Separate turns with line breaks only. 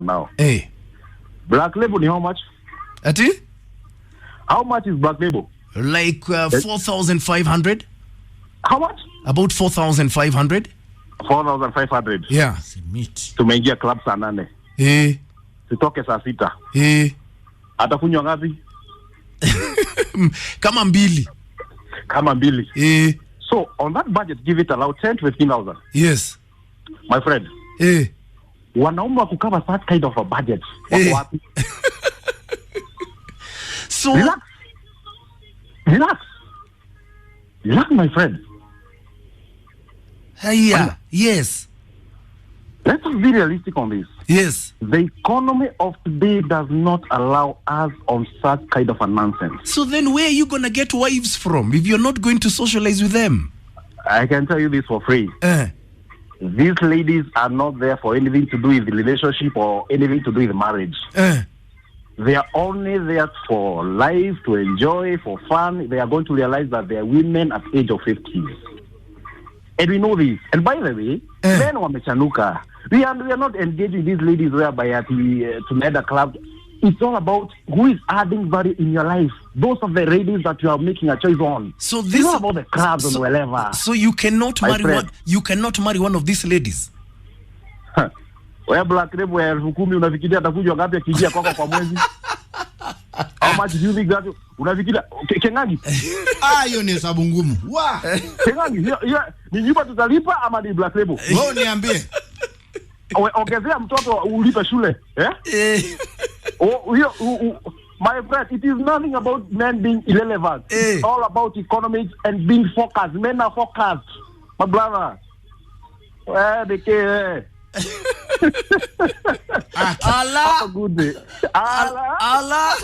now.
Hey.
Black label, how much?
Ati?
How much is black label?
Like 4,500.
How much?
About 4,500.
4,500.
Yeah.
Tumeingia club saa 8. Tutoke saa 6. Atakunywa ngapi?
Kama mbili.
So on that budget, give it about 10 to 15,000.
Yes.
My friend. Wanaume wa kukava that kind of a budget. Wapi?
So
Relax, my friend.
Yeah. Yes.
Let's be realistic on this.
Yes.
The economy of today does not allow us on such kind of a nonsense.
So then where are you going to get wives from if you're not going to socialize with them?
I can tell you this for free. These ladies are not there for anything to do with the relationship or anything to do with marriage. They are only there for life, to enjoy, for fun. They are going to realize that they are women at the age of 50. And we know this. And by the way, men wamechanuka. We are not engaging these ladies whereby at the to club. It's all about who is adding value in your life. Those are the ladies that you are making a choice on.
So this
is not about the clubs and whatever.
So you cannot marry one. You cannot marry one of these ladies.
Where black label where 10,000 unafikiria atakuja ngapi akijia kwako kwa mwezi? How much do you think that unafikiria Kengangi?
Hiyo ni hesabu ngumu.
Kengangi, ni nyumba tutalipa ama ni black label?
Wewe niambie.
Ongezea mtoto ulipe shule, my friend, it is nothing about men being irrelevant. It's all about economics and being focused. Men are focused, my brother.
Allah.
Have a good day. Allah.